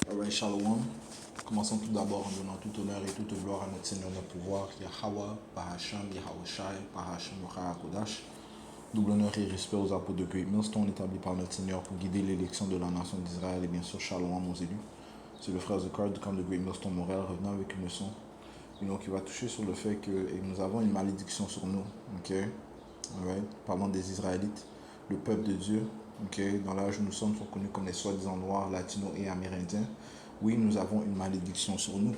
Alright, Shalom. Commençons tout d'abord en donnant tout honneur et toute gloire à notre Seigneur, notre pouvoir, Yahweh, Bahasham, Yahawashi, Bahasham, Kodash. Double honneur et respect aux apôtres de Great Millstone établis par notre Seigneur pour guider l'élection de la nation d'Israël et bien sûr Shalom aux élus. C'est le frère Zekar du camp de Great Millstone Montréal revenant avec une leçon qui va toucher sur le fait que nous avons une malédiction sur nous. Okay? Alright. Parlant des Israélites, le peuple de Dieu. Okay? Dans l'âge où nous sommes sont connus comme les soi-disant noirs, latinos et amérindiens. Oui, nous avons une malédiction sur nous.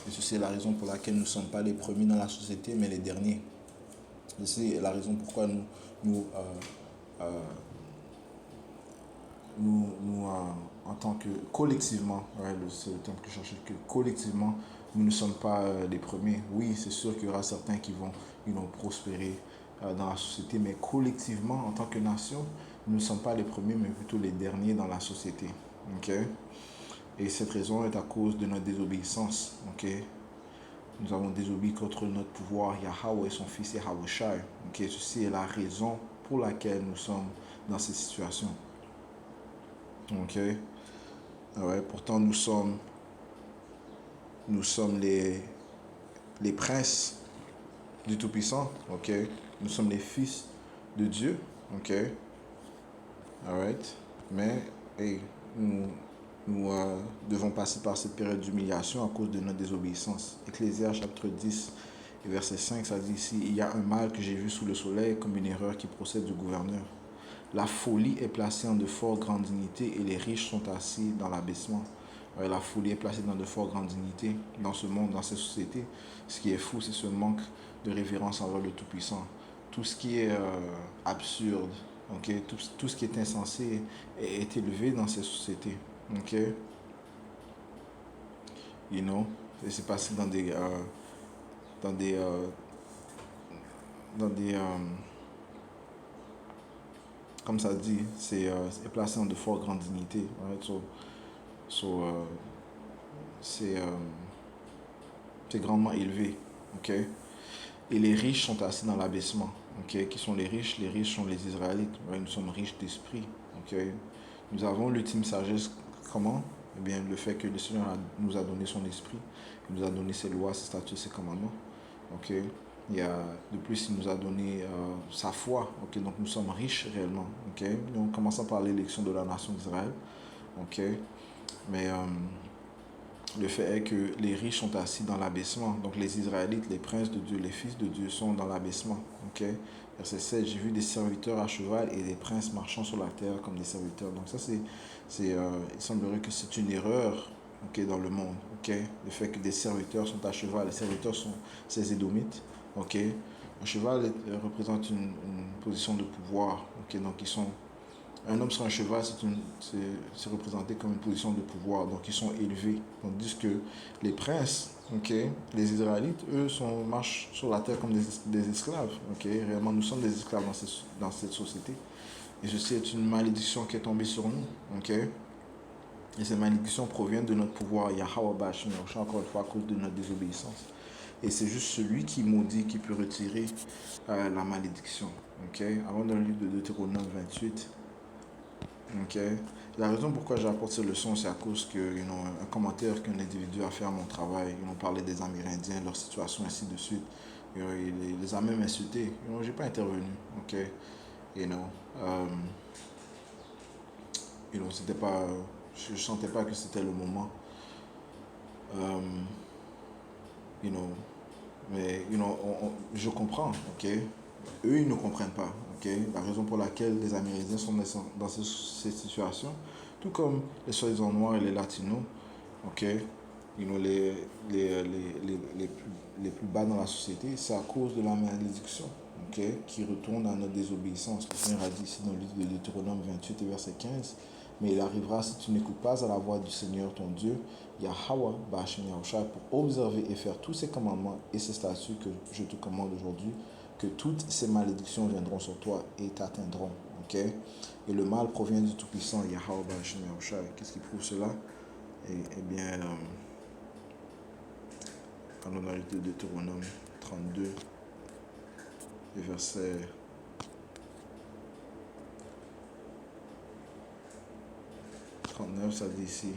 Et ceci est la raison pour laquelle nous ne sommes pas les premiers dans la société, mais les derniers. C'est la raison pourquoi nous en tant que collectivement, ouais, c'est le terme que je cherchais, que collectivement, nous ne sommes pas les premiers. Oui, c'est sûr qu'il y aura certains qui vont prospérer dans la société, mais collectivement, en tant que nation, nous ne sommes pas les premiers, mais plutôt les derniers dans la société. Okay? Et cette raison est à cause de notre désobéissance. Okay? Nous avons désobéi contre notre pouvoir, Yahweh et son fils Yahawashi. Okay? Ceci est la raison pour laquelle nous sommes dans cette situation. Ok. Ouais, pourtant, nous sommes les princes du Tout-Puissant. Ok. Nous sommes les fils de Dieu. Ok. Alright. Mais, hey, nous devons passer par cette période d'humiliation à cause de notre désobéissance. Ecclésiaste chapitre 10 et verset 5, ça dit ici, il y a un mal que j'ai vu sous le soleil comme une erreur qui procède du gouverneur. La folie est placée en de fort grandes dignités et les riches sont assis dans l'abaissement. La folie est placée dans de fort grandes dignités dans ce monde, dans cette société. Ce qui est fou, c'est ce manque de révérence envers le Tout-Puissant. Tout ce qui est absurde, okay? Tout ce qui est insensé est élevé dans cette société. Okay? You know? Et c'est passé dans des comme ça dit, c'est placé en de fort grandes dignités. Right? C'est grandement élevé. Okay? Et les riches sont assis dans l'abaissement. Okay? Qui sont les riches? Les riches sont les Israélites. Right? Nous sommes riches d'esprit. Okay? Nous avons l'ultime sagesse. Comment? Eh bien, le fait que le Seigneur nous a donné son esprit. Il nous a donné ses lois, ses statuts, ses commandements. Okay? De plus, il nous a donné sa foi. Okay? Donc, nous sommes riches réellement. Okay? Donc, commençons par l'élection de la nation d'Israël. Okay? Mais le fait est que les riches sont assis dans l'abaissement. Donc, les Israélites, les princes de Dieu, les fils de Dieu sont dans l'abaissement. Okay? Verset 7, j'ai vu des serviteurs à cheval et des princes marchant sur la terre comme des serviteurs. Donc, ça, il semblerait que c'est une erreur. Okay, dans le monde, okay? Le fait que des serviteurs sont à cheval, les serviteurs sont ces édomites, okay? Un cheval représente une position de pouvoir, okay? Donc un homme sur un cheval, c'est représenté comme une position de pouvoir, donc ils sont élevés, tandis que les princes, okay? Les Israélites, eux, marchent sur la terre comme des esclaves, okay? Réellement, nous sommes des esclaves dans cette société, et ceci est une malédiction qui est tombée sur nous, okay? Et ces malédictions proviennent de notre pouvoir, Yahweh Bashim, encore une fois, à cause de notre désobéissance. Et c'est juste celui qui maudit qui peut retirer la malédiction. Okay? Avant dans le livre de Deutéronome 28, okay? La raison pourquoi j'apporte cette leçon, c'est à cause que un commentaire qu'un individu a fait à mon travail, ils ont parlé des Amérindiens, leur situation, ainsi de suite. Il les a même insultés. J'ai pas intervenu. Okay? C'était pas, je sentais pas que c'était le moment. Mais je comprends, ok. Eux, ils ne comprennent pas, ok. La raison pour laquelle les Amérindiens sont dans cette situation, tout comme les soi-disant noirs et les latinos, ok. Les plus bas dans la société, c'est à cause de la malédiction, ok, qui retourne à notre désobéissance. Le Seigneur a dit ici dans le livre de Deutéronome 28 et verset 15, mais il arrivera si tu n'écoutes pas à la voix du Seigneur ton Dieu, Yahweh, Ba'ashem Yahushua, pour observer et faire tous ces commandements et ces statuts que je te commande aujourd'hui, que toutes ces malédictions viendront sur toi et t'atteindront. Okay? Et le mal provient du Tout-Puissant, Yahweh, Ba'ashem Yahushua. Qu'est-ce qui prouve cela? Eh bien, quand on a lu de Deutéronome 32, et verset 39, ça dit ici,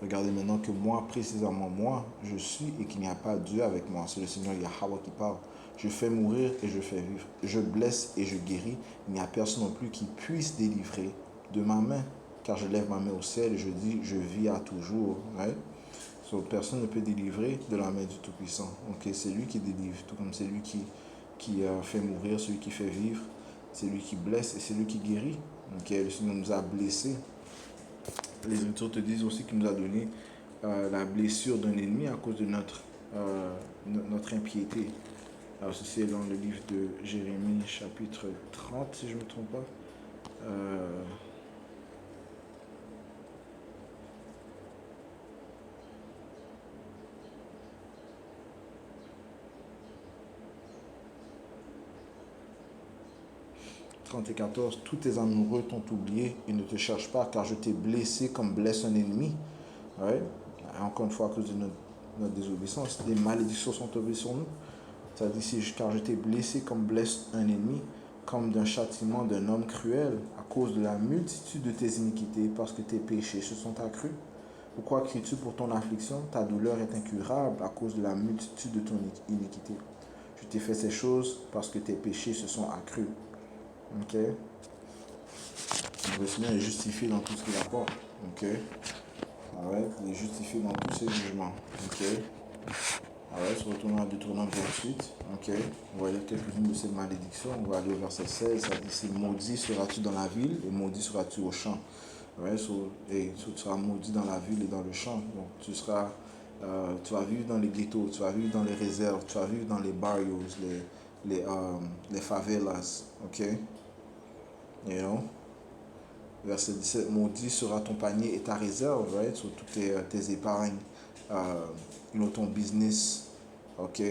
Regardez maintenant que moi, précisément moi, je suis et qu'il n'y a pas Dieu avec moi. C'est le Seigneur Yahweh qui parle. Je fais mourir et je fais vivre. Je blesse et je guéris. Il n'y a personne non plus qui puisse délivrer de ma main. Car je lève ma main au ciel et je dis, je vis à toujours. Right? So, personne ne peut délivrer de la main du Tout-Puissant. Okay? C'est lui qui délivre, tout comme c'est lui qui fait mourir, celui qui fait vivre. C'est lui qui blesse et c'est lui qui guérit. Okay? Le Seigneur nous a blessés. Les Écritures te disent aussi qu'il nous a donné la blessure d'un ennemi à cause de notre impiété. Alors ceci est dans le livre de Jérémie chapitre 30 si je ne me trompe pas. 30 et 14, tous tes amoureux t'ont oublié et ne te cherchent pas car je t'ai blessé comme blesse un ennemi. Ouais. Encore une fois, à cause de notre désobéissance, des malédictions sont tombées sur nous. Ça dit ici, car je t'ai blessé comme blesse un ennemi, comme d'un châtiment d'un homme cruel, à cause de la multitude de tes iniquités, parce que tes péchés se sont accrus. Pourquoi cries-tu pour ton affliction? Ta douleur est incurable à cause de la multitude de ton iniquité. Je t'ai fait ces choses parce que tes péchés se sont accrus. Ok? Le Seigneur est justifié dans tout ce qu'il apporte. Ok? Alright? Il est justifié dans tous ses jugements. Ok? Alright, se retournons à Deutéronome 28. Ok? On va lire quelques-unes de ces malédictions. On va aller au verset 16. Ça dit ici, maudit seras-tu dans la ville et maudit seras-tu au champ. Alright? Tu seras maudit dans la ville et dans le champ. Donc tu vas vivre dans les ghettos, tu vas vivre dans les réserves, tu vas vivre dans les barrios, les favelas. Ok? You know? Verset 17, maudit sera ton panier et ta réserve, right? Sur toutes tes épargnes, ton business, ok?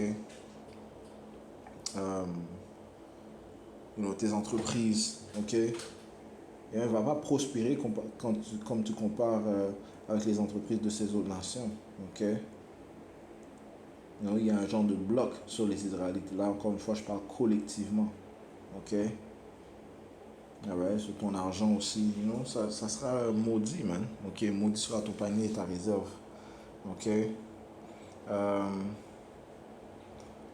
Tes entreprises, ok? Et elle ne va pas prospérer comme tu compares avec les entreprises de ces autres nations, ok? Il y a un genre de bloc sur les Israélites. Là, encore une fois, je parle collectivement, ok? Ouais, sur ton argent aussi, ça sera maudit, man. Ok, maudit sera ton panier et ta réserve. Ok.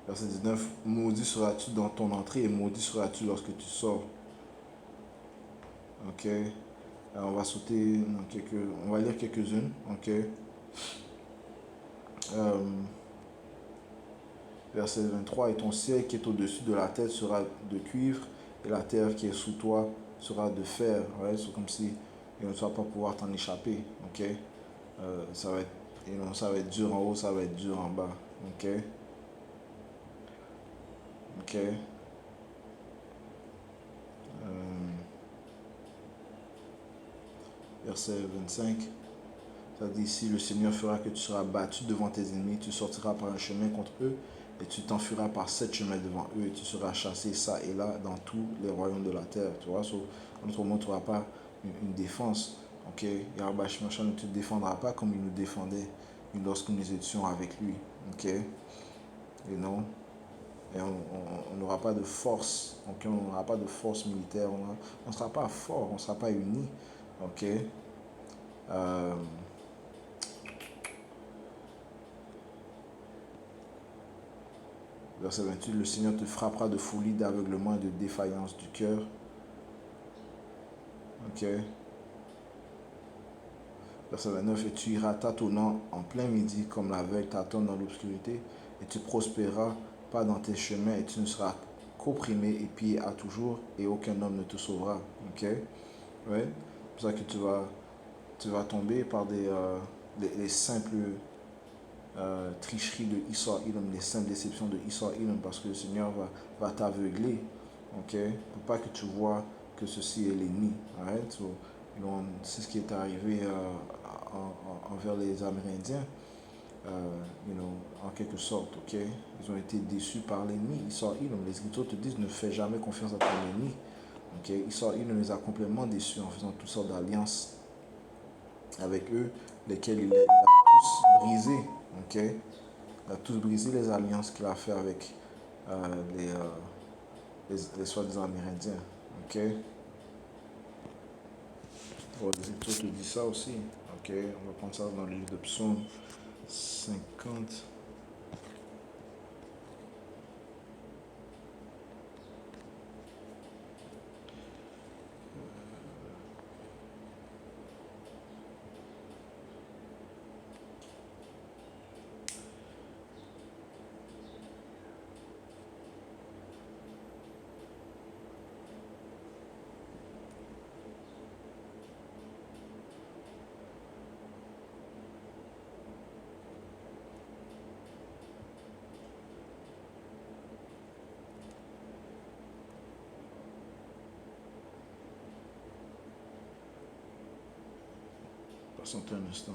Verset 19, maudit seras-tu dans ton entrée et maudit seras-tu lorsque tu sors. Ok. Alors, on va sauter on va lire quelques-unes. Ok. Verset 23, et ton ciel qui est au-dessus de la tête sera de cuivre et la terre qui est sous toi sera de fer. Ouais, c'est comme si tu ne vas pas pouvoir t'en échapper. Ok. Ça va être dur en haut, ça va être dur en bas. Ok. Ok. Verset 25. Ça dit ici, le Seigneur fera que tu seras battu devant tes ennemis, tu sortiras par un chemin contre eux, et tu t'enfuiras par 7 chemins devant eux, et tu seras chassé ça et là dans tous les royaumes de la terre. Tu vois, en autre mot, tu n'auras pas une défense. Ok, Yahweh Shemachan ne te défendra pas comme il nous défendait lorsque nous étions avec lui. Ok, et non. Et on n'aura pas de force, ok, on n'aura pas de force militaire, on ne sera pas fort, on ne sera pas unis. Ok. Verset 28, le Seigneur te frappera de folie, d'aveuglement et de défaillance du cœur. Ok. Verset 29, et tu iras tâtonnant en plein midi comme l'aveugle tâtonne dans l'obscurité, et tu prospéreras pas dans tes chemins, et tu ne seras qu'opprimé et pillé à toujours, et aucun homme ne te sauvera. Ok. Ouais. C'est pour ça que tu vas tomber par les simples tricheries de Esau Edom, les simples déceptions de Esau Edom, parce que le Seigneur va t'aveugler, ok, pour pas que tu vois que ceci est l'ennemi. Right? So, c'est ce qui est arrivé envers les Amérindiens, en quelque sorte, ok. Ils ont été déçus par l'ennemi. Esau Edom, les Écritures te disent, ne fais jamais confiance à ton ennemi. Ok, Esau Edom les a complètement déçus en faisant toutes sortes d'alliances avec eux, lesquelles il a tous brisés. Ok, il a tous brisé les alliances qu'il a fait avec les soi-disant Amérindiens. Ok, bon, les Écritures te disent ça aussi. Ok, Ok, on va prendre ça dans le livre de Psaume 50. Patientez un instant.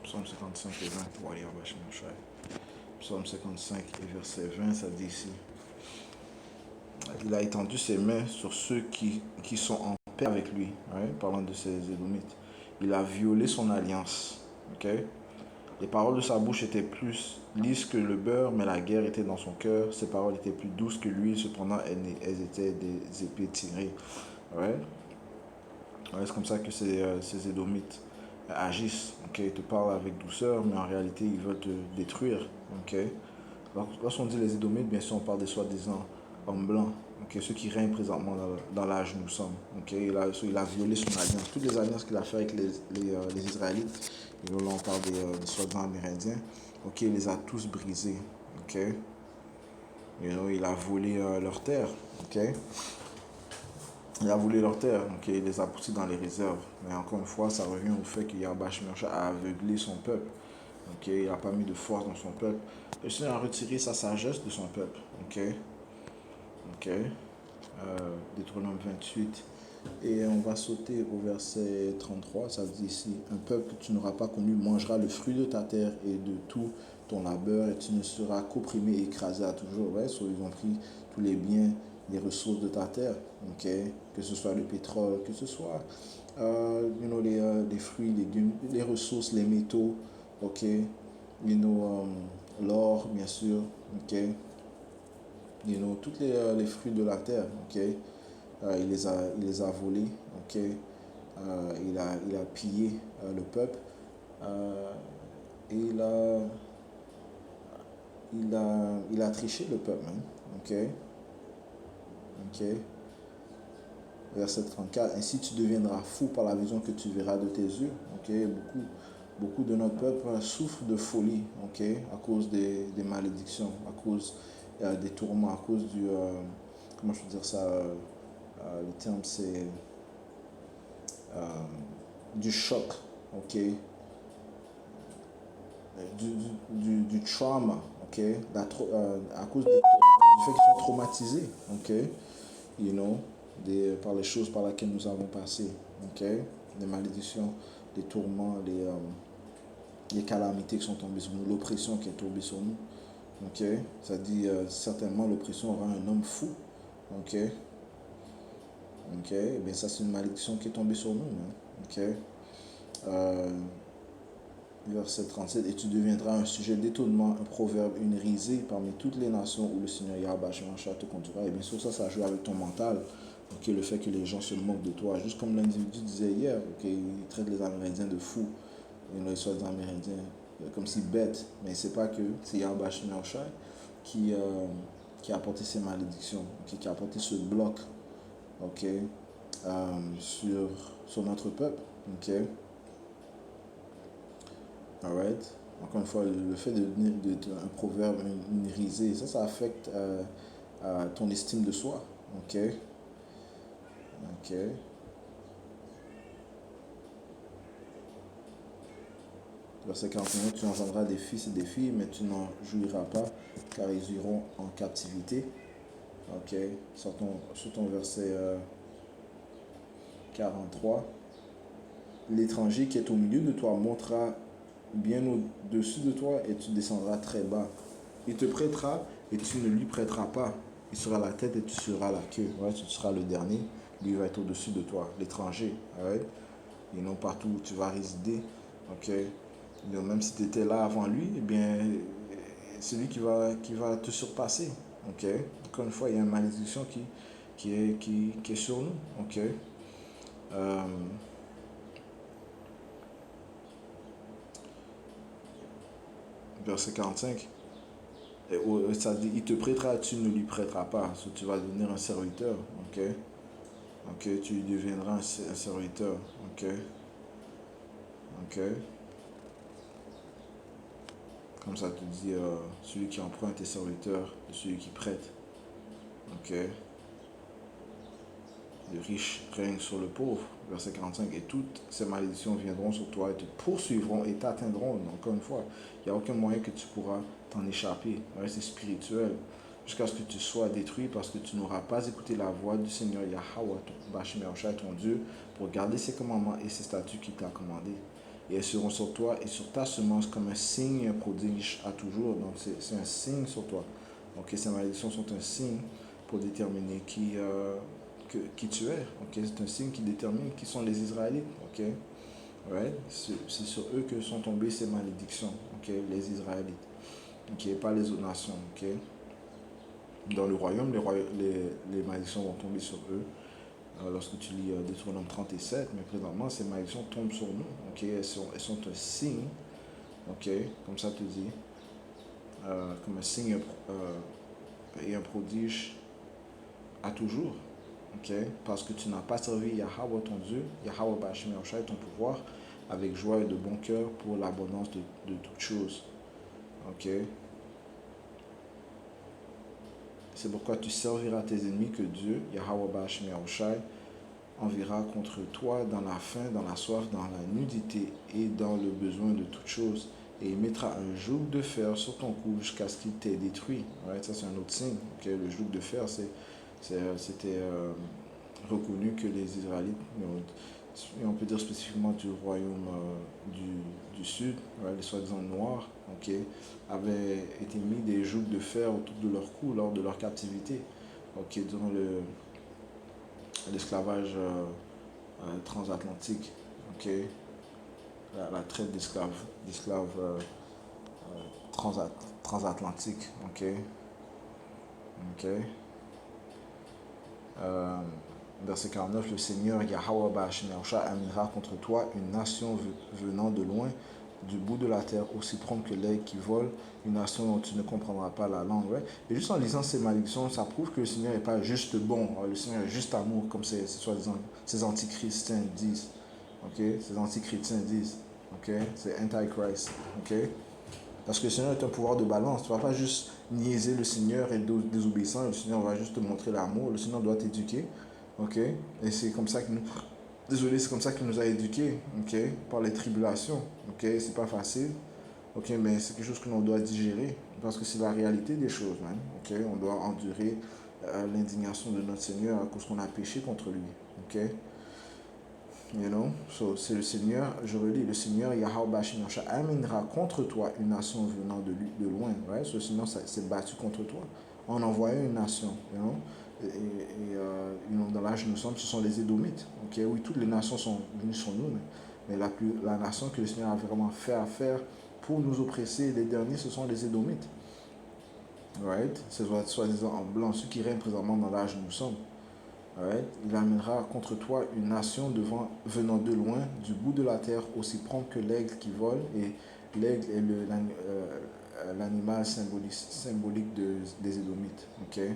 Psaume 55 et 20. Psaume 55 et verset 20, ça dit ici. Il a étendu ses mains sur ceux qui sont en paix avec lui, right? Parlant de ses Édomites. Il a violé son alliance. Okay? Les paroles de sa bouche étaient plus lisses que le beurre, mais la guerre était dans son cœur. Ses paroles étaient plus douces que l'huile, cependant elles étaient des épées tirées. Ouais? Ouais, c'est comme ça que ces Édomites agissent. Okay? Ils te parlent avec douceur, mais en réalité, ils veulent te détruire. Okay? Lorsqu'on dit les Édomites, bien sûr, on parle des soi-disant hommes blancs. Okay? Ceux qui règnent présentement dans l'âge où nous sommes. Okay? Il a violé son alliance. Toutes les alliances qu'il a fait avec les Israélites, et là, on parle des soldats amérindiens. Ok, il les a tous brisés. Ok, il a volé leur terre. Ok, il a volé leur terre. Ok, il les a poussés dans les réserves. Mais encore une fois, ça revient au fait que Yahbash a aveuglé son peuple. Ok, il n'a pas mis de force dans son peuple. Le Seigneur a retiré sa sagesse de son peuple. Ok, ok. Deutéronome 28. Et on va sauter au verset 33, ça dit ici, un peuple que tu n'auras pas connu mangera le fruit de ta terre et de tout ton labeur, et tu ne seras qu'opprimé et écrasé à toujours. Ouais, so, ils ont pris tous les biens, les ressources de ta terre, okay? Que ce soit le pétrole, que ce soit les fruits, légumes, les ressources, les métaux, ok? L'or, bien sûr, ok? Tous les fruits de la terre, ok? Il les a volés, ok? Il a pillé le peuple et il a triché le peuple, hein, ok? Ok? Verset 34. Ainsi tu deviendras fou par la vision que tu verras de tes yeux, ok? Beaucoup de notre peuple souffrent de folie, ok? À cause des malédictions, à cause des tourments, à cause comment je peux dire ça? Le terme c'est du choc, ok, du trauma, ok, à cause du fait qu'ils sont traumatisés, ok, you know, par les choses par lesquelles nous avons passé, ok, les malédictions, les tourments, les calamités qui sont tombées sur nous, l'oppression qui est tombée sur nous, ok, ça dit certainement l'oppression rend un homme fou, ok, ok, et bien ça c'est une malédiction qui est tombée sur nous, hein? Ok. Verset 37, et tu deviendras un sujet d'étonnement, un proverbe, une risée parmi toutes les nations où le Seigneur Yahweh te conduira. Et bien sûr, ça joue avec ton mental. Okay, le fait que les gens se moquent de toi. Juste comme l'individu disait hier, okay, il traite les Amérindiens de fous. Les soldats amérindiens comme si bêtes. Mais c'est pas que c'est Yahweh qui, qui a apporté ces malédictions, okay, qui a apporté ce bloc, okay, sur notre peuple. Okay. Alright. Encore une fois, le fait de devenir un proverbe, une risée, ça affecte ton estime de soi. Ok. Ok. Verset 41, tu engendras des fils et des filles, mais tu n'en jouiras pas, car ils iront en captivité. Ok. Sur ton verset 43. L'étranger qui est au milieu de toi montera bien au-dessus de toi et tu descendras très bas. Il te prêtera et tu ne lui prêteras pas. Il sera la tête et tu seras la queue. Ouais, tu seras le dernier. Lui va être au-dessus de toi, l'étranger. Ouais. Et non partout où tu vas résider. Ok. Donc, même si tu étais là avant lui, eh bien, c'est lui qui va te surpasser. Ok. Encore une fois, il y a une malédiction qui est sur nous. Ok. Euh, verset 45. Ça dit, il te prêtera, tu ne lui prêteras pas. So, tu vas devenir un serviteur. Ok. Ok. Tu deviendras un serviteur. Ok. Ok. Comme ça te dit, celui qui emprunte est serviteur de celui qui prête. Ok. Le riche règne sur le pauvre. Verset 45. Et toutes ces malédictions viendront sur toi et te poursuivront et t'atteindront. Encore une fois, il n'y a aucun moyen que tu pourras t'en échapper. Ouais, c'est spirituel. Jusqu'à ce que tu sois détruit parce que tu n'auras pas écouté la voix du Seigneur Yahweh, ton Dieu, pour garder ses commandements et ses statuts qu'il t'a commandés. Et elles seront sur toi et sur ta semence comme un signe et un prodige à toujours. Donc c'est un signe sur toi. Donc ces malédictions sont un signe pour déterminer qui tu es. Okay? C'est un signe qui détermine qui sont les Israélites. Okay? Ouais? C'est sur eux que sont tombées ces malédictions. Okay? Les Israélites. Okay? Pas les autres nations. Okay? Dans le royaume, les malédictions vont tomber sur eux. Lorsque tu lis Deutéronome 37, mais présentement, ces malédictions tombent sur nous. Okay? Elles sont un signe. Okay? Comme ça te dit. Comme un signe et un prodige à toujours. Okay? Parce que tu n'as pas servi Yahweh ton Dieu, Yahweh Bashim Yahushai ton pouvoir, avec joie et de bon cœur pour l'abondance de toutes choses. Okay? C'est pourquoi tu serviras tes ennemis que Dieu, Yahweh Bashim Yahushai, enverra contre toi dans la faim, dans la soif, dans la nudité et dans le besoin de toutes choses. Et il mettra un joug de fer sur ton cou jusqu'à ce qu'il t'ait détruit. Ouais, ça, c'est un autre signe. Okay? Le joug de fer, c'était reconnu que les Israélites, et on peut dire spécifiquement du royaume du sud, ouais, les soi-disant noirs, okay, avaient été mis des jougs de fer autour de leur cou lors de leur captivité, okay, durant l'esclavage transatlantique, okay, la traite d'esclaves transatlantiques. Okay, okay. Euh, Verset 49, le Seigneur Yahweh Bashim Yahushua amènera contre toi une nation venant de loin, du bout de la terre, aussi prompte que l'aigle qui vole, une nation dont tu ne comprendras pas la langue. Ouais. Et juste en lisant ces malédictions, ça prouve que le Seigneur n'est pas juste bon, le Seigneur est juste amour, comme soi-disant ces antichristiens disent. Okay? Ces antichrétiens disent. Okay? C'est Antichrist. Okay? Parce que le Seigneur est un pouvoir de balance. Tu ne vas pas juste niaiser le Seigneur et être désobéissant. Le Seigneur va juste te montrer l'amour. Le Seigneur doit t'éduquer. Ok? Et c'est comme ça qu'il nous... Désolé, c'est comme ça qu'il nous a éduqués. Ok? Par les tribulations. Ok? C'est pas facile. Ok? Mais c'est quelque chose que l'on doit digérer. Parce que c'est la réalité des choses, man. Ok? On doit endurer l'indignation de notre Seigneur à cause qu'on a péché contre lui. Ok? You know? So, c'est le Seigneur, je relis, le Seigneur Yahweh Bashim Yahushua amènera contre toi une nation venant de loin. Ouais? So, le Seigneur s'est battu contre toi en envoyant une nation. You know? Dans l'âge où nous sommes, ce sont les Édomites. Okay? Oui, toutes les nations sont venues sur nous, mais la nation que le Seigneur a vraiment fait affaire pour nous oppresser, les derniers, ce sont les Édomites. Right? C'est soi-disant en blanc, ceux qui règnent présentement dans l'âge où nous sommes. Right? Il amènera contre toi une nation venant de loin, du bout de la terre, aussi prompt que l'aigle qui vole. Et l'aigle est l'animal symbolique des Édomites. Okay?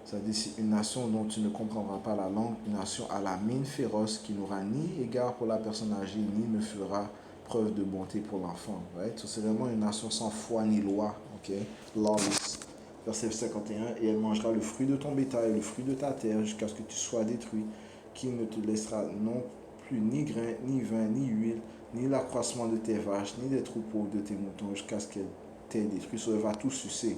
Ça dit, c'est une nation dont tu ne comprendras pas la langue, une nation à la mine féroce qui n'aura ni égard pour la personne âgée, ni ne fera preuve de bonté pour l'enfant. Right? So, c'est vraiment une nation sans foi ni loi. Okay? Lawless. Verset 51, et elle mangera le fruit de ton bétail, le fruit de ta terre, jusqu'à ce que tu sois détruit, qui ne te laissera non plus ni grain, ni vin, ni huile, ni l'accroissement de tes vaches, ni des troupeaux de tes moutons, jusqu'à ce qu'elle t'ait détruit. So, elle va tout sucer.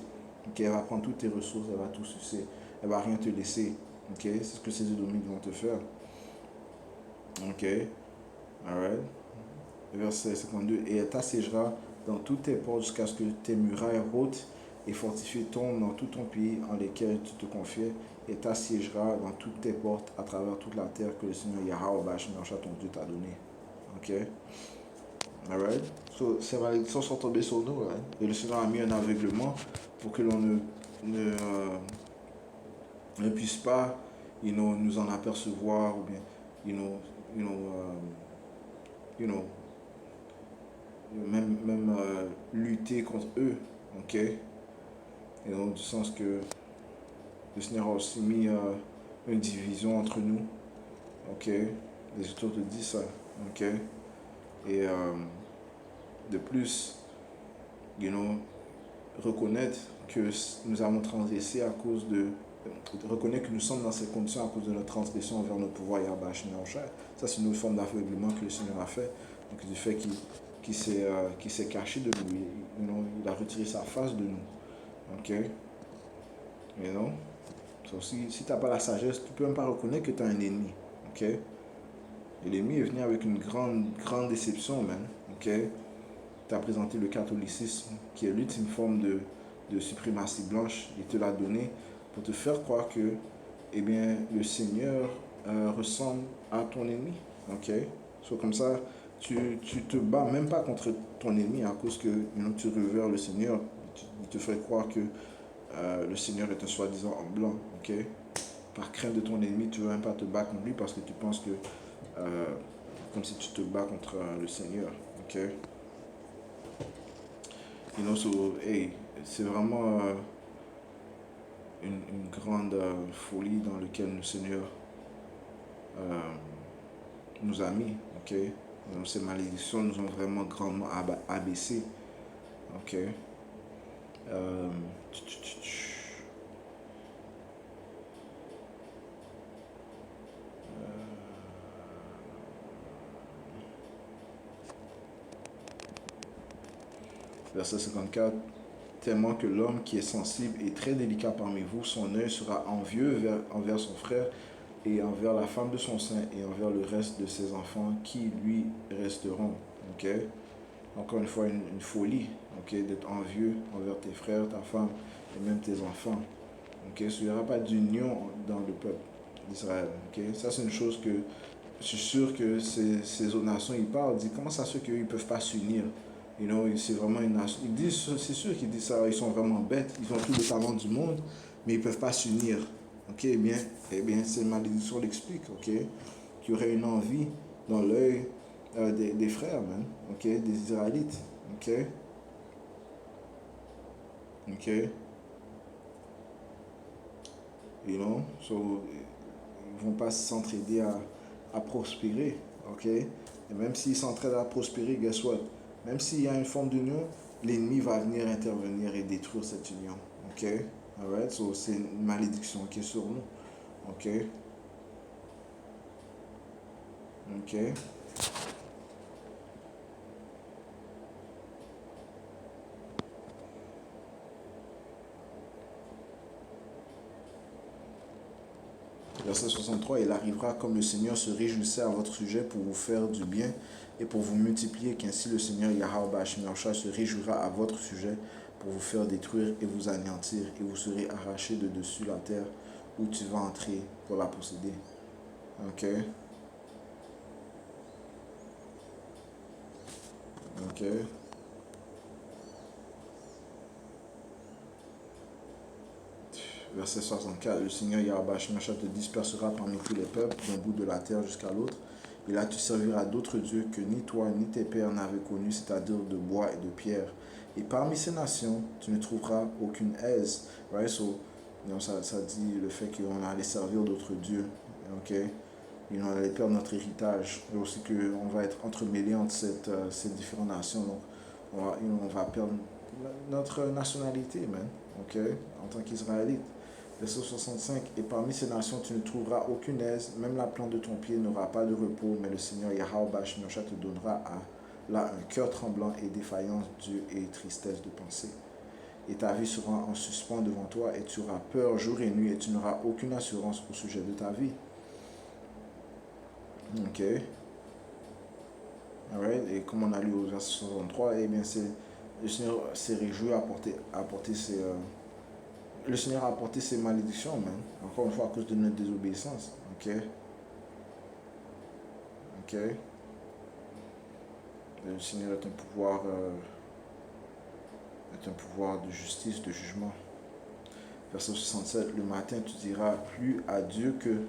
Okay? Elle va prendre toutes tes ressources, elle va tout sucer. Elle va rien te laisser. Okay? C'est ce que ces 2 domites vont te faire. Ok? Alright? verset 52, et elle t'assiégera dans toutes tes portes jusqu'à ce que tes murailles hautes et fortifiées tombent dans tout ton pays en lesquels tu te confiais, et t'assiégera dans toutes tes portes à travers toute la terre que le Seigneur Yahweh Bashemachah ton Dieu t'a donné. Ok? Alright? So, ces malédictions sont tombées sur nous, right? Et le Seigneur a mis un aveuglement pour que l'on ne puisse pas nous en apercevoir ou bien you know, you know, you know, même lutter contre eux, ok? Et donc, du sens que le Seigneur a aussi mis une division entre nous, ok? Les auteurs te disent ça, ok? Et de plus, reconnaître que nous avons transgressé à cause de reconnaître que nous sommes dans ces conditions à cause de notre transgression envers notre pouvoir Yahweh Shai. Ça, c'est une autre forme d'aveuglement que le Seigneur a fait. Donc, du fait qu'il s'est caché de nous. Il a retiré sa face de nous. Ok? You know? So, si tu n'as pas la sagesse, tu ne peux même pas reconnaître que tu as un ennemi. Ok? Et l'ennemi est venu avec une grande déception, man. Ok? Tu as présenté le catholicisme, qui est l'ultime forme de suprématie blanche. Il te l'a donné pour te faire croire que eh bien, le Seigneur ressemble à ton ennemi. Ok? So, comme ça, tu te bats même pas contre ton ennemi à cause que tu révères le Seigneur. Il te fait croire que le Seigneur est un soi-disant en blanc. Ok? Par crainte de ton ennemi, tu ne veux même pas te battre contre lui parce que tu penses que comme si tu te bats contre le Seigneur. Ok? So, hey, c'est vraiment une grande folie dans laquelle le Seigneur nous a mis. Ok? Donc, ces malédictions nous ont vraiment grandement abaissé. Ok? Euh, Verset 54. Tellement que l'homme qui est sensible et très délicat parmi vous, son œil sera envieux envers son frère et envers la femme de son sein et envers le reste de ses enfants qui lui resteront. Ok? Encore une fois, une folie, ok, d'être envieux envers tes frères, ta femme et même tes enfants. Ok? Il n'y aura pas d'union dans le peuple d'Israël. Ok? Ça, c'est une chose que je suis sûr que ces autres nations, ils parlent, ils disent comment ça se fait qu'ils ne peuvent pas s'unir. C'est vraiment une nation. Ils disent, c'est sûr qu'ils disent ça, ils sont vraiment bêtes, ils ont tout le talent du monde, mais ils ne peuvent pas s'unir. Ok, eh bien, cette malédiction l'explique, ok? Qu'il y aurait une envie dans l'œil des frères, man, ok? Des Israélites, ok? Ok? So, ils ne vont pas s'entraider à prospérer, ok? Et même s'ils s'entraident à prospérer, guess what? Même s'il y a une forme d'union, l'ennemi va venir intervenir et détruire cette union, ok? Alright? So, c'est une malédiction qui est sur nous, ok? Ok? Verset 63, il arrivera comme le Seigneur se réjouissait à votre sujet pour vous faire du bien et pour vous multiplier, qu'ainsi le Seigneur Yahweh Bashemachah se réjouira à votre sujet pour vous faire détruire et vous anéantir, et vous serez arrachés de dessus la terre où tu vas entrer pour la posséder. Ok? Ok? Verset 64, le Seigneur Yahweh Bashemachah te dispersera parmi tous les peuples, d'un bout de la terre jusqu'à l'autre. Et là, tu serviras d'autres dieux que ni toi ni tes pères n'avaient connus, c'est-à-dire de bois et de pierre. Et parmi ces nations, tu ne trouveras aucune aise. Right? So, ça dit le fait qu'on allait servir d'autres dieux. Ok? Et on allait perdre notre héritage. Et aussi qu'on va être entremêlés entre ces différentes nations. Donc, on va perdre notre nationalité, man. Ok? En tant qu'Israélite. Verset 65, et parmi ces nations, tu ne trouveras aucune aise, même la plante de ton pied n'aura pas de repos, mais le Seigneur Yahweh Bashemachah te donnera là un cœur tremblant et défaillant Dieu et tristesse de pensée. Et ta vie sera en suspens devant toi, et tu auras peur jour et nuit, et tu n'auras aucune assurance au sujet de ta vie. Ok. Alright? Et comme on a lu au verset 63, eh bien, le Seigneur s'est réjoui à apporter le Seigneur a apporté ses malédictions, man. Encore une fois, à cause de notre désobéissance. Ok? Ok? Le Seigneur est un pouvoir de justice, de jugement. Verset 67, le matin tu diras plus à Dieu que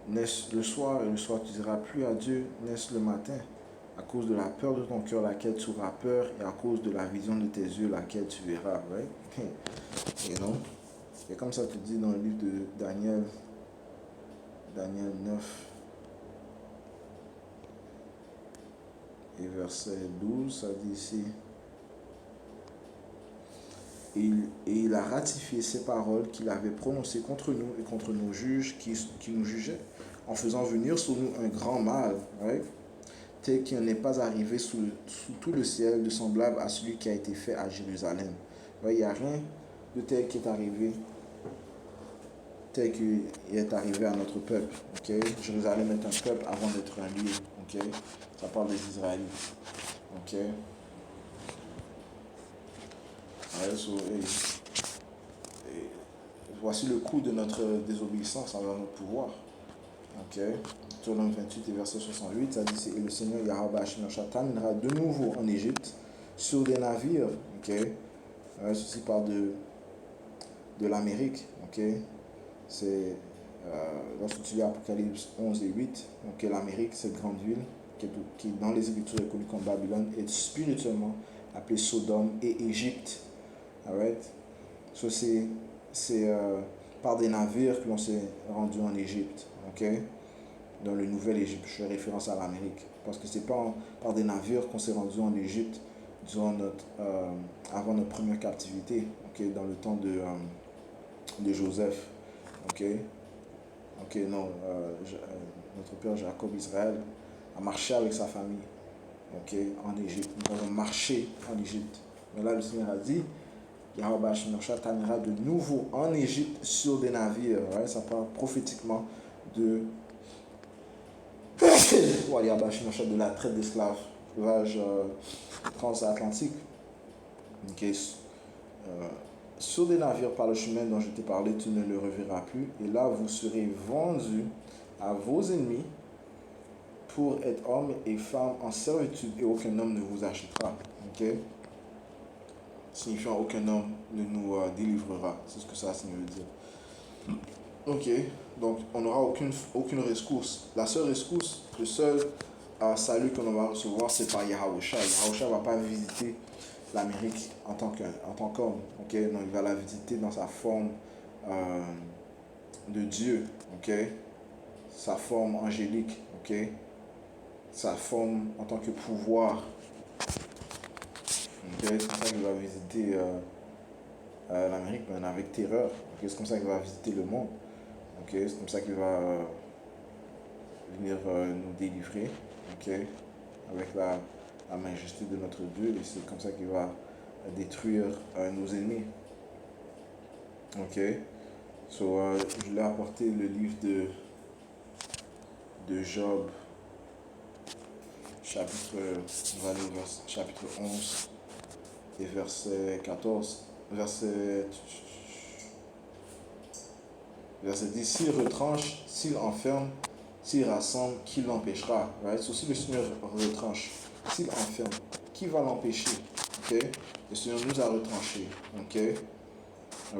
n'est-ce le soir, et le soir tu diras plus à Dieu n'est-ce le matin, à cause de la peur de ton cœur laquelle tu auras peur, et à cause de la vision de tes yeux laquelle tu verras. Right? Et non? Et comme ça te dit dans le livre de Daniel, Daniel 9 et verset 12, ça dit ici, et il a ratifié ces paroles qu'il avait prononcées contre nous et contre nos juges qui nous jugeaient, en faisant venir sur nous un grand mal, right? Tel qu'il n'est pas arrivé sous tout le ciel de semblable à celui qui a été fait à Jérusalem. Il n'y a rien de tel qui est arrivé, tel qu'il est arrivé à notre peuple. Okay? Jérusalem est un peuple avant d'être un lieu. Okay? Ça parle des Israélites. Okay? Ouais, voici le coût de notre désobéissance envers notre pouvoir. Ok. Deutéronome 28 et verset 68, ça dit, et le Seigneur Yahweh Shemashah t'amènera de nouveau en Égypte sur des navires. Ok. Ceci parle de l'Amérique. Ok. C'est lorsque tu lis Apocalypse 11 et 8, ok, l'Amérique, cette grande ville qui dans les Écritures est connue comme Babylone, est spirituellement appelée Sodome et Égypte. Alright? So, c'est par des navires que l'on s'est rendu en Égypte, ok? Dans le nouvel Égypte, je fais référence à l'Amérique. Parce que c'est pas par des navires qu'on s'est rendu en Égypte avant notre première captivité, ok? Dans le temps de Joseph, ok? Ok, non, notre père Jacob Israël a marché avec sa famille, ok? En Égypte. Nous avons marché en Égypte. Mais là, le Seigneur a dit, Yahweh Shemashah t'amènera de nouveau en Égypte sur des navires. Ouais, ça parle prophétiquement de Yahweh Shemashah, de la traite d'esclaves, l'âge transatlantique. Okay. Sur des navires par le chemin dont je t'ai parlé, tu ne le reverras plus. Et là, vous serez vendus à vos ennemis pour être hommes et femmes en servitude, et aucun homme ne vous achètera. Okay? Signifiant aucun homme ne nous délivrera. C'est ce que ça veut dire. Ok, donc on n'aura aucune rescousse. La seule rescousse, le seul salut que l'on va recevoir, c'est par Yahusha. Yahusha ne va pas visiter l'Amérique en tant qu'homme. Ok, non, il va la visiter dans sa forme de Dieu. Ok, sa forme angélique. Ok, sa forme en tant que pouvoir. Ok, c'est comme ça qu'il va visiter l'Amérique, mais avec terreur. Okay, c'est comme ça qu'il va visiter le monde. Ok, c'est comme ça qu'il va venir nous délivrer. Ok, avec la majesté de notre Dieu, et c'est comme ça qu'il va détruire nos ennemis. Ok, so, je l'ai apporté le livre de Job, chapitre 11 et verset 14, verset 10, s'il retranche, s'il enferme, s'il rassemble, qui l'empêchera? Right? So, si le Seigneur retranche, s'il enferme, qui va l'empêcher? Okay? Le Seigneur nous a retranchés. Okay?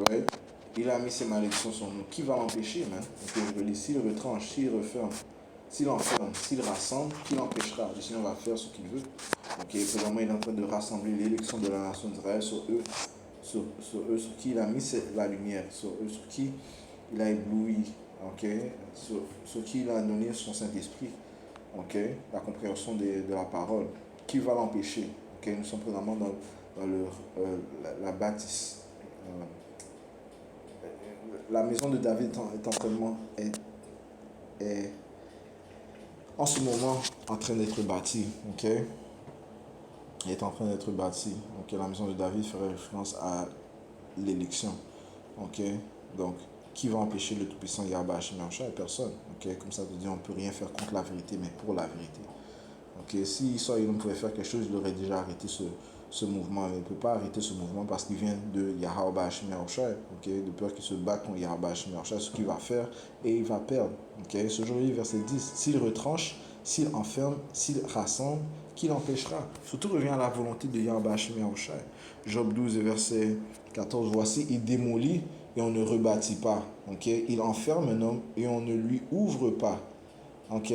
Right? Il a mis ses malédictions sur nous. Qui va l'empêcher, man? Okay? S'il retranche, s'il referme, s'il enferme, s'il rassemble, qui l'empêchera? Le Seigneur va faire ce qu'il veut. Okay? Présentement, il est en train de rassembler l'élection de la nation d'Israël sur eux, sur qui il a mis la lumière, sur eux, sur qui il a ébloui, okay? Sur qui il a donné son Saint-Esprit, okay? La compréhension de la parole. Qui va l'empêcher? Okay? Nous sommes présentement dans la bâtisse. La maison de David est en ce moment en train d'être bâtie. Okay? Elle est en train d'être bâtie. Okay? La maison de David ferait référence à l'élection. Okay? Donc, qui va empêcher le Tout-Puissant Yahweh Shemashah? Personne. Okay? Comme ça, on ne peut rien faire contre la vérité, mais pour la vérité. Ok, si Israël pouvait faire quelque chose, il aurait déjà arrêté ce mouvement. Mais il ne peut pas arrêter ce mouvement parce qu'il vient de Yahweh Hashem Yahushua. Ok, de peur qu'il se batte contre Yahweh Hashem Yahushua, ce qu'il va faire et il va perdre. Ok, ce jour-là, verset 10. S'il retranche, s'il enferme, s'il rassemble, qui l'empêchera? Surtout revient à la volonté de Yahweh Hashem Yahushua. Job 12, verset 14. Voici, il démolit et on ne rebâtit pas. Ok, il enferme un homme et on ne lui ouvre pas. Ok.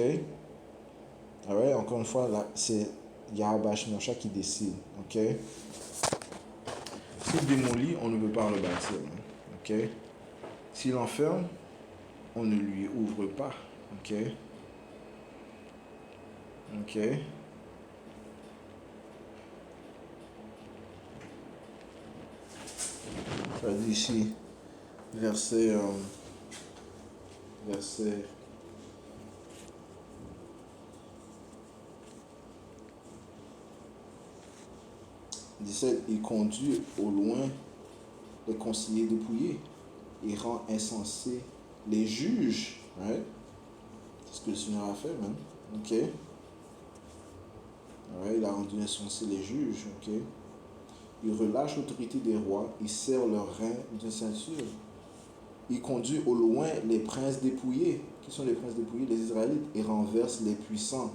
Alright, encore une fois, là, c'est Yahweh Shemosha qui décide. Ok? S'il démolit, on ne peut pas rebâtir. Ok? S'il enferme, on ne lui ouvre pas. Ok? Ok? Ça dit ici, verset 17, il conduit au loin les conseillers dépouillés. Il rend insensés les juges. Right? C'est ce que le Seigneur a fait, même. Ok? Right? Il a rendu insensés les juges. Ok? Il relâche l'autorité des rois. Il serre leurs reins d'une ceinture. Il conduit au loin les princes dépouillés. Qui sont les princes dépouillés? Les Israélites. Il renverse les puissants.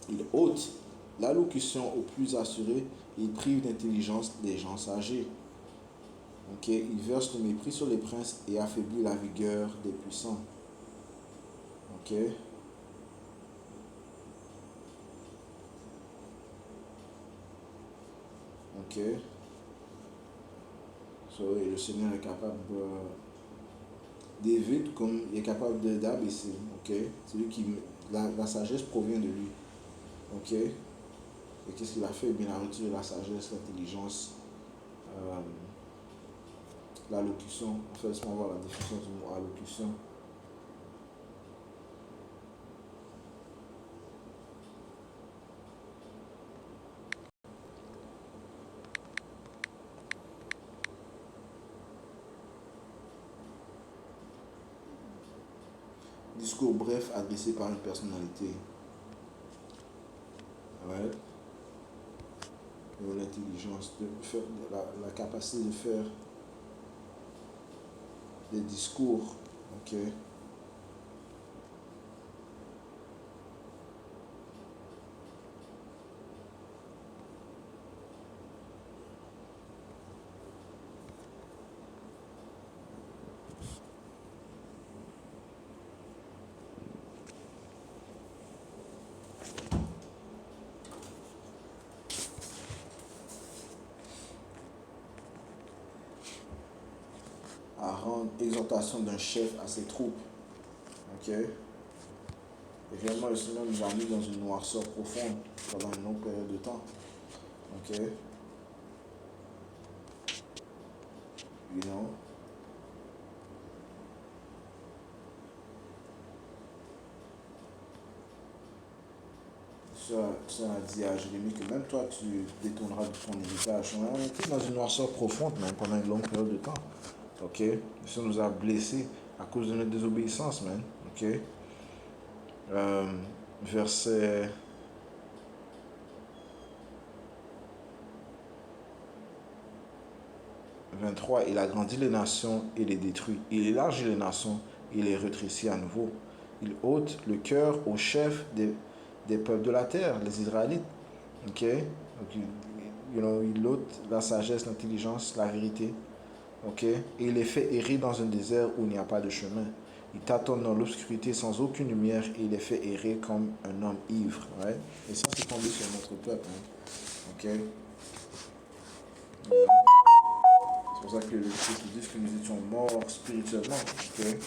Il ôte l'allocution aux plus assurés. Il prive d'intelligence les gens âgés. Okay? Il verse le mépris sur les princes et affaiblit la vigueur des puissants. Ok? Ok? So, et le Seigneur est capable d'éviter comme il est capable d'abaisser. Ok? C'est lui qui. La sagesse provient de lui. Ok? Et qu'est-ce qu'il a fait? Il a retiré la sagesse, l'intelligence, l'allocution. En fait, laisse-moi voir la définition du mot allocution. Discours bref adressé par une personnalité. Ouais. L'intelligence, de faire, la capacité de faire des discours. Ok. À rendre exhortation d'un chef à ses troupes. Ok. Et réellement, le Seigneur nous a mis dans une noirceur profonde pendant une longue période de temps. Ok. You know. Ça a dit à Jérémie que même toi, tu détourneras de ton héritage. On était dans une noirceur profonde, même pendant une longue période de temps. Ok. Ça nous a blessés à cause de notre désobéissance, man. Ok. Verset 23, il agrandit les nations et les détruit. Il élargit les nations et les rétrécit à nouveau. Il ôte le cœur aux chefs des peuples de la terre, les Israélites. Ok? Donc, il ôte la sagesse, l'intelligence, la vérité. Ok? Et il les fait errer dans un désert où il n'y a pas de chemin. Il tâtonne dans l'obscurité sans aucune lumière et il les fait errer comme un homme ivre. Ouais? Et ça, c'est tombé sur notre peuple. Hein? Ok? C'est pour ça que le Christ nous dit que nous étions morts spirituellement. Okay?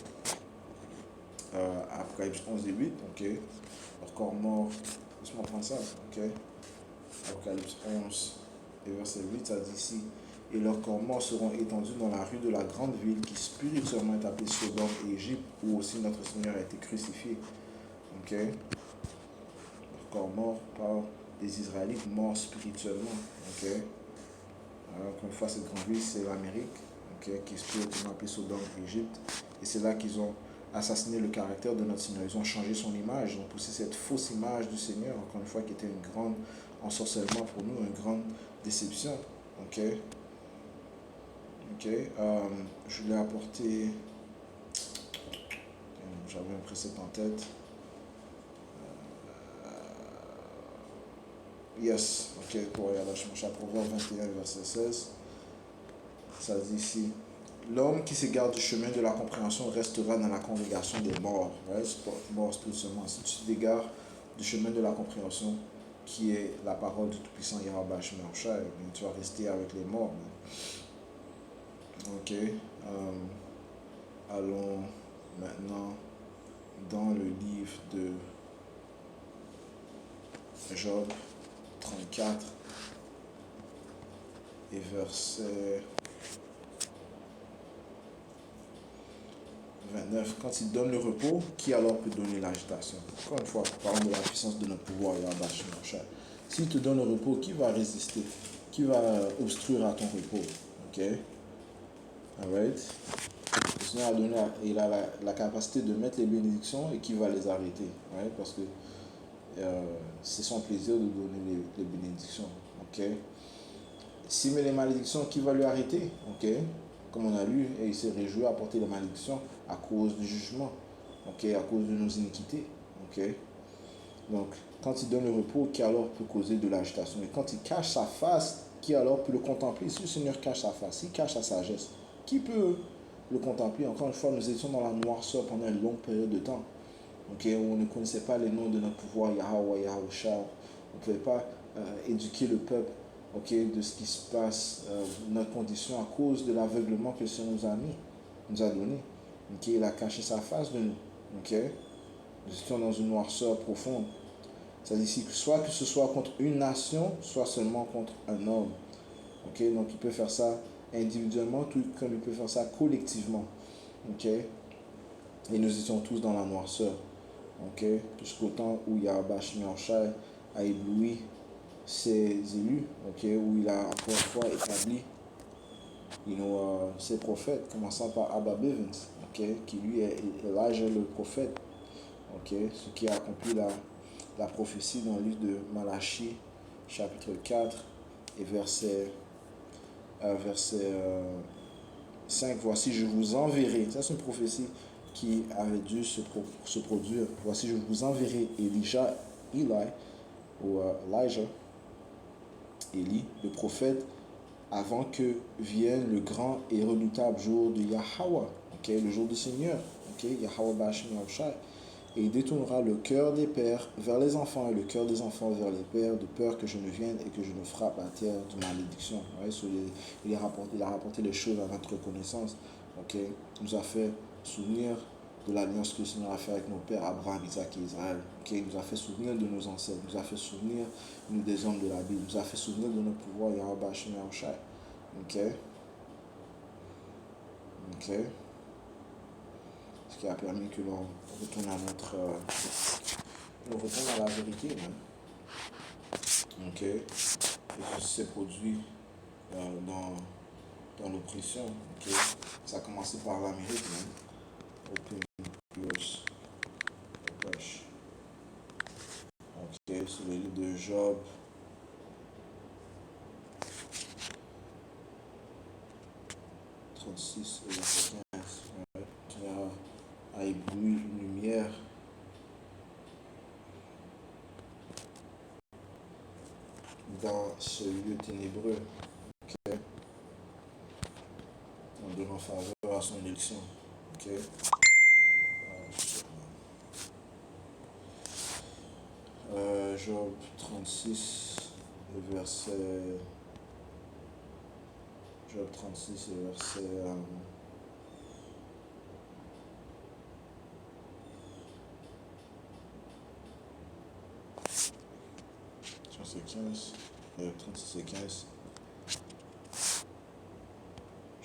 Apocalypse 11 et 8. Okay? Leur corps mort. Laisse-moi prendre ça. Okay? Apocalypse 11 et verset 8, ça dit ici. Et leurs corps morts seront étendus dans la rue de la grande ville qui spirituellement est appelée Sodome et Égypte, où aussi notre Seigneur a été crucifié. Okay? Leurs corps morts par des Israélites morts spirituellement. Okay? Encore une fois, cette grande ville, c'est l'Amérique. Okay, qui est spirituellement appelée Sodome et Égypte. Et c'est là qu'ils ont assassiné le caractère de notre Seigneur. Ils ont changé son image. Ils ont poussé cette fausse image du Seigneur, encore une fois, qui était une grande ensorcellement pour nous, une grande déception. Ok. Ok. Je voulais apporter. J'avais un précepte en tête. Yes. Ok. Pour regarder, je cherche Proverbe 21, verset 16. Ça dit ici. L'homme qui s'égare du chemin de la compréhension restera dans la congrégation des morts. Right? Mort spirituellement. Si tu t'égares du chemin de la compréhension, qui est la parole du Tout-Puissant Yahweh Shemar, tu vas rester avec les morts. Ok. Allons maintenant dans le livre de Job 34 et verset 29. Quand il donne le repos, qui alors peut donner l'agitation? Encore une fois, parlons de la puissance de notre pouvoir. S'il te donne le repos, qui va résister? Qui va obstruer à ton repos? Ok? Alright? Le Seigneur a donné, il a la capacité de mettre les bénédictions et qui va les arrêter. Right? Parce que c'est son plaisir de donner les bénédictions. Ok? S'il met les malédictions, qui va lui arrêter? Ok? Comme on a lu, et il s'est réjoui à porter les malédictions à cause du jugement. Ok? À cause de nos iniquités. Ok? Donc, quand il donne le repos, qui alors peut causer de l'agitation? Et quand il cache sa face, qui alors peut le contempler? Si le Seigneur cache sa face, s'il cache sa sagesse, qui peut le contempler? Encore une fois, nous étions dans la noirceur pendant une longue période de temps. Okay, où on ne connaissait pas les noms de notre pouvoir, Yahweh, Yahusha. On ne pouvait pas éduquer le peuple, de ce qui se passe, notre condition à cause de l'aveuglement que le Seigneur nous a donné. Il a caché sa face de nous. Nous étions dans une noirceur profonde. Ça dit ici que soit que ce soit contre une nation, soit seulement contre un homme. Donc il peut faire ça individuellement, tout comme il peut faire ça collectivement. Et nous étions tous dans la noirceur. Jusqu'au temps où Yahweh Shemar a ébloui ses élus, où il a encore une fois établi ses prophètes, commençant par Abba Bivens, qui lui est Elijah le prophète, ce qui a accompli la prophétie dans le livre de Malachie, chapitre 4 et verset 5. Voici, je vous enverrai. Ça, c'est une prophétie qui avait dû se produire. Voici, je vous enverrai Elijah, Élie, le prophète, avant que vienne le grand et redoutable jour de Yahweh, le jour du Seigneur, Yahweh Bashim Yahushai. Et il détournera le cœur des pères vers les enfants et le cœur des enfants vers les pères, de peur que je ne vienne et que je ne frappe à terre de malédiction. Il a rapporté les choses à notre connaissance. Il nous a fait souvenir de l'alliance que le Seigneur a fait avec nos pères, Abraham, Isaac et Israël. Il nous a fait souvenir de nos ancêtres, il nous a fait souvenir des hommes de la Bible, il nous a fait souvenir de notre pouvoir, Yahweh Bashim Yahushai. Ce qui a permis que l'on retourne à la vérité. Et que s'est produit dans l'oppression. Ça a commencé par l'Amérique. Open yours. Sur le livre de Job. Et verset 15. Qui a ébloui une lumière dans ce lieu ténébreux, en donnant faveur à son élection. Job 36, verset. Job 36, verset. Verset 15. 36 et 15.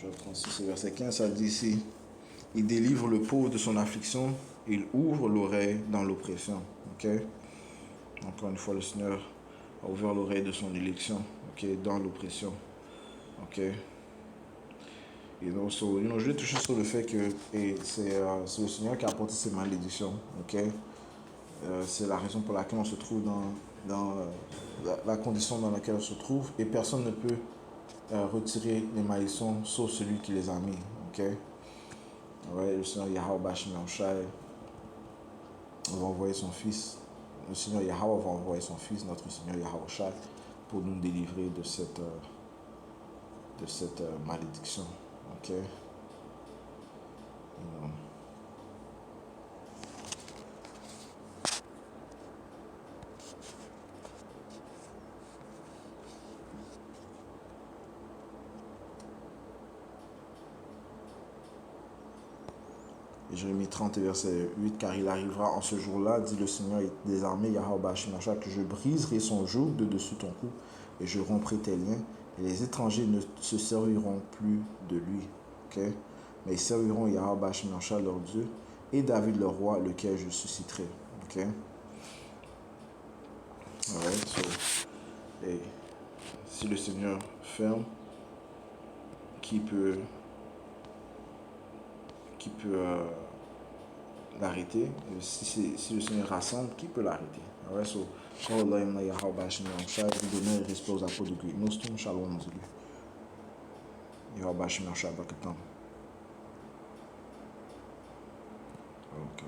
Job 36 et verset 15, ça dit ici: il délivre le pauvre de son affliction, il ouvre l'oreille dans l'oppression. Encore une fois, le Seigneur a ouvert l'oreille de son élection, dans l'oppression. Je vais toucher sur le fait que c'est le Seigneur qui a apporté ces malédictions. Ok? C'est la raison pour laquelle on se trouve dans la condition dans laquelle on se trouve et personne ne peut retirer les malédictions sauf celui qui les a mis. Ok? Ouais, le Seigneur Yahweh Bashim Yahushai va envoyer son fils. Le Seigneur Yahweh va envoyer son fils, notre Seigneur Yahushai, pour nous délivrer de cette malédiction. Ok? Et Jérémie 30, verset 8, car il arrivera en ce jour-là, dit le Seigneur des armées, Yahweh Bashim Yahushai, que je briserai son joug de dessus ton cou et je romprai tes liens et les étrangers ne se serviront plus de lui. Ok? Mais ils serviront Yahweh Bashim Yahushai leur Dieu et David leur roi, lequel je susciterai. Ok? Alright, so, et si le Seigneur ferme, qui peut l'arrêter? Si le Seigneur rassemble, qui peut l'arrêter? Alright, so, quand Allah aime Yahweh Bashim Yahushai, vous donnez respect aux apôtres de Christ. Nostum Shalom Zulu. Yahweh Bashim Yahushai Bakatam. Ok,